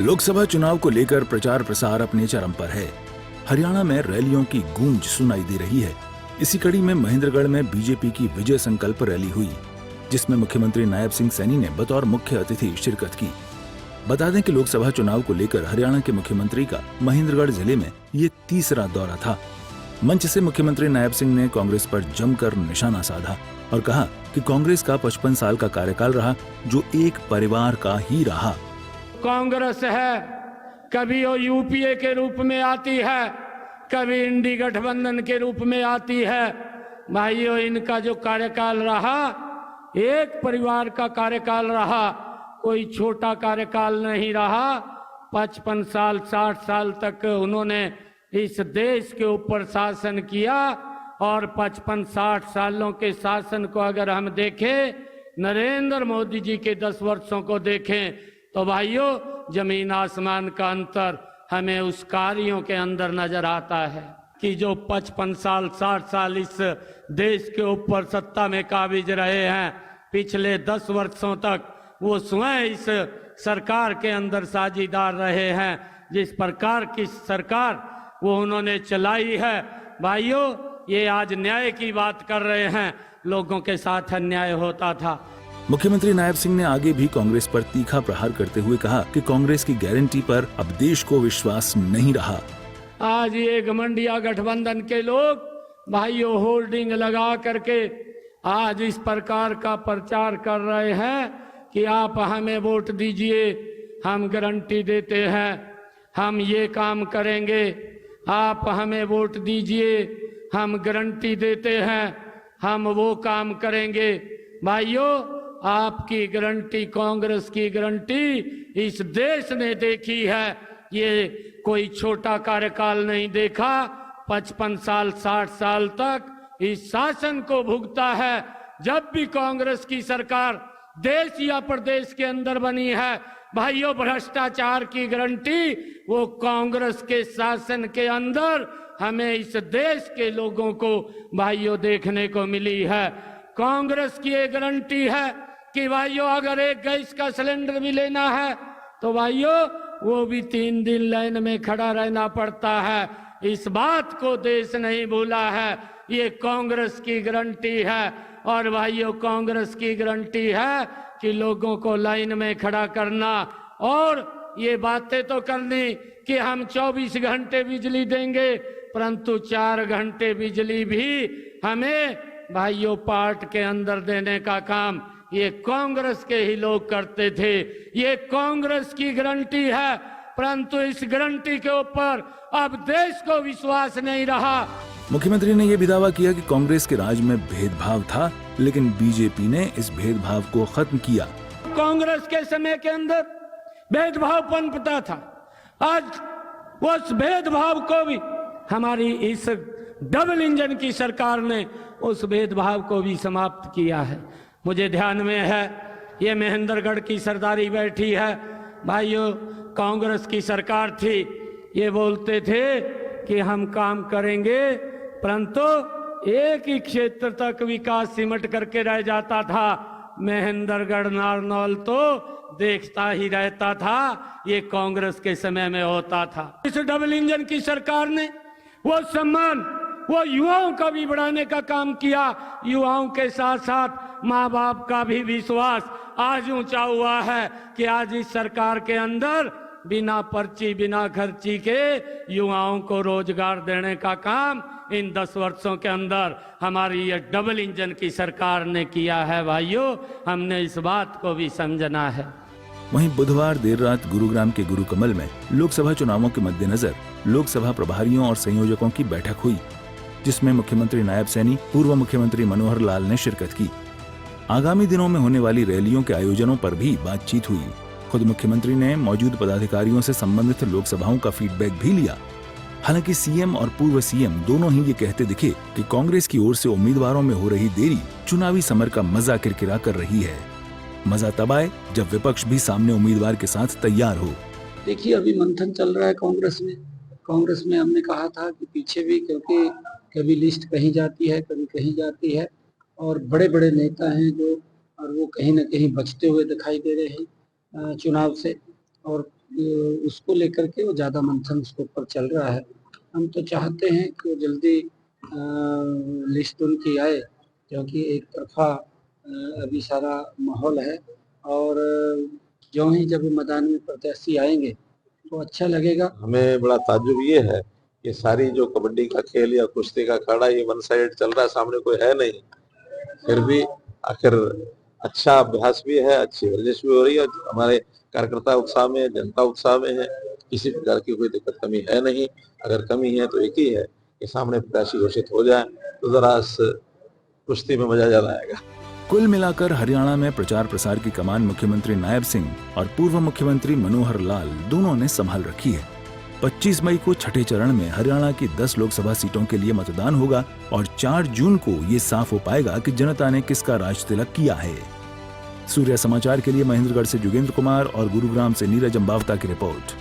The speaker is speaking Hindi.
लोकसभा चुनाव को लेकर प्रचार प्रसार अपने चरम पर है। हरियाणा में रैलियों की गूंज सुनाई दे रही है। इसी कड़ी में महेंद्रगढ़ में बीजेपी की विजय संकल्प रैली हुई, जिसमें मुख्यमंत्री नायब सिंह सैनी ने बतौर मुख्य अतिथि शिरकत की। बता दें कि लोकसभा चुनाव को लेकर हरियाणा के मुख्यमंत्री का महेंद्रगढ़ जिले में ये तीसरा दौरा था। मंच से मुख्यमंत्री नायब सिंह ने कांग्रेस पर जमकर निशाना साधा और कहा कि कांग्रेस का 55 साल का कार्यकाल रहा, जो एक परिवार का ही रहा। कांग्रेस है, कभी वो यूपीए के रूप में आती है, कभी इंडी गठबंधन के रूप में आती है। भाइयों, इनका जो कार्यकाल रहा एक परिवार का कार्यकाल रहा, कोई छोटा कार्यकाल नहीं रहा। 55 साल 60 साल तक उन्होंने इस देश के ऊपर शासन किया और 55-60 सालों के शासन को अगर हम देखें, नरेंद्र मोदी जी के 10 वर्षों को देखें, तो भाइयों जमीन आसमान का अंतर हमें उस कार्यों के अंदर नजर आता है कि जो 55 साल 60 साल इस देश के ऊपर सत्ता में काबिज रहे हैं, पिछले 10 वर्षों तक वो स्वयं इस सरकार के अंदर साझीदार रहे हैं। जिस प्रकार की सरकार वो उन्होंने चलाई है, भाइयों ये आज न्याय की बात कर रहे हैं, लोगों के साथ अन्याय होता था। मुख्यमंत्री नायब सिंह ने आगे भी कांग्रेस पर तीखा प्रहार करते हुए कहा कि कांग्रेस की गारंटी पर अब देश को विश्वास नहीं रहा। आज ये घमंडिया गठबंधन के लोग भाइयों होल्डिंग लगा करके आज इस प्रकार का प्रचार कर रहे हैं कि आप हमें वोट दीजिए, हम गारंटी देते हैं, हम ये काम करेंगे, आप हमें वोट दीजिए, हम गारंटी देते हैं, हम वो काम करेंगे। भाइयों, आपकी गारंटी, कांग्रेस की गारंटी इस देश ने देखी है। ये कोई छोटा कार्यकाल नहीं देखा। 55 साल 60 साल तक इस शासन को भुगता है। जब भी कांग्रेस की सरकार देश या प्रदेश के अंदर बनी है, भाइयों भ्रष्टाचार की गारंटी वो कांग्रेस के शासन के अंदर हमें इस देश के लोगों को भाइयों देखने को मिली है। कांग्रेस की ये गारंटी है कि भाइयों अगर एक गैस का सिलेंडर भी लेना है तो भाइयों वो भी 3 दिन लाइन में खड़ा रहना पड़ता है। इस बात को देश नहीं भूला है, ये कांग्रेस की गारंटी है। और भाइयों कांग्रेस की गारंटी है कि लोगों को लाइन में खड़ा करना और ये बातें तो करनी कि हम 24 घंटे बिजली देंगे, परंतु 4 घंटे बिजली भी हमें भाइयों पार्ट के अंदर देने का काम ये कांग्रेस के ही लोग करते थे। ये कांग्रेस की गारंटी है, परंतु इस गारंटी के ऊपर अब देश को विश्वास नहीं रहा। मुख्यमंत्री ने यह भी दावा किया कि कांग्रेस के राज में भेदभाव था, लेकिन बीजेपी ने इस भेदभाव को खत्म किया। कांग्रेस के समय के अंदर भेदभाव पनपता था, आज उस भेदभाव को भी हमारी इस डबल इंजन की सरकार ने उस भेदभाव को भी समाप्त किया है। मुझे ध्यान में है ये महेंद्रगढ़ की सरदारी बैठी है, भाइयों कांग्रेस की सरकार थी, ये बोलते थे कि हम काम करेंगे, परंतु एक ही क्षेत्र तक विकास सिमट करके रह जाता था। महेंद्रगढ़ नारनौल तो देखता ही रहता था, ये कांग्रेस के समय में होता था। इस डबल इंजन की सरकार ने वो सम्मान वो युवाओं का भी बढ़ाने का काम किया, युवाओं के साथ साथ माँ बाप का भी विश्वास आज ऊंचा हुआ है कि आज इस सरकार के अंदर बिना पर्ची बिना खर्ची के युवाओं को रोजगार देने का काम इन 10 वर्षों के अंदर हमारी ये डबल इंजन की सरकार ने किया है। भाइयों, हमने इस बात को भी समझना है। वहीं बुधवार देर रात गुरुग्राम के गुरु कमल में लोकसभा चुनावों के मद्देनजर लोकसभा प्रभारियों और संयोजकों की बैठक हुई, जिसमें मुख्यमंत्री नायब सैनी, पूर्व मुख्यमंत्री मनोहर लाल ने शिरकत की। आगामी दिनों में होने वाली रैलियों के आयोजनों पर भी बातचीत हुई। खुद मुख्यमंत्री ने मौजूद पदाधिकारियों से संबंधित लोकसभाओं का फीडबैक भी लिया। हालांकि सीएम और पूर्व सीएम दोनों ही ये कहते दिखे कि कांग्रेस की ओर से उम्मीदवारों में हो रही देरी चुनावी समर का मजा किरकिरा कर रही है। मजा तब आए जब विपक्ष भी सामने उम्मीदवार के साथ तैयार हो। देखिए, अभी मंथन चल रहा है कांग्रेस में हमने कहा था कि पीछे भी, क्योंकि कभी लिस्ट कहीं जाती है कभी कहीं जाती है और बड़े बड़े नेता हैं जो, और वो कहीं ना कहीं बचते हुए दिखाई दे रहे हैं चुनाव से। और उसको लेकर के वो ज़्यादा मंथन उसके ऊपर चल रहा है। हम तो चाहते हैं कि वो जल्दी लिस्ट उनकी आए, क्योंकि एक तरफा अभी सारा माहौल है और जो ही जब मैदान में प्रत्याशी आएंगे तो अच्छा लगेगा। हमें बड़ा ताज्जुब ये है कि सारी जो कबड्डी का खेल या कुश्ती का अखाड़ा ये वन साइड चल रहा है, सामने कोई है नहीं, फिर भी आखिर अच्छा अभ्यास भी है, अच्छी वर्जिश भी हो रही है। हमारे कार्यकर्ता उत्साह में, जनता उत्साह में है, किसी प्रकार की कोई दिक्कत कमी है नहीं। अगर कमी है तो एक ही है कि सामने प्रत्याशी घोषित हो जाए तो जरा इस कुश्ती में मजा ज्यादा आएगा। कुल मिलाकर हरियाणा में प्रचार प्रसार की कमान मुख्यमंत्री नायब सिंह और पूर्व मुख्यमंत्री मनोहर लाल दोनों ने संभाल रखी है। 25 मई को छठे चरण में हरियाणा की 10 लोकसभा सीटों के लिए मतदान होगा और 4 जून को ये साफ हो पाएगा कि जनता ने किसका राज तिलक किया है। सूर्य समाचार के लिए महेंद्रगढ़ से जोगेंद्र कुमार और गुरुग्राम से नीरज अंबावता की रिपोर्ट।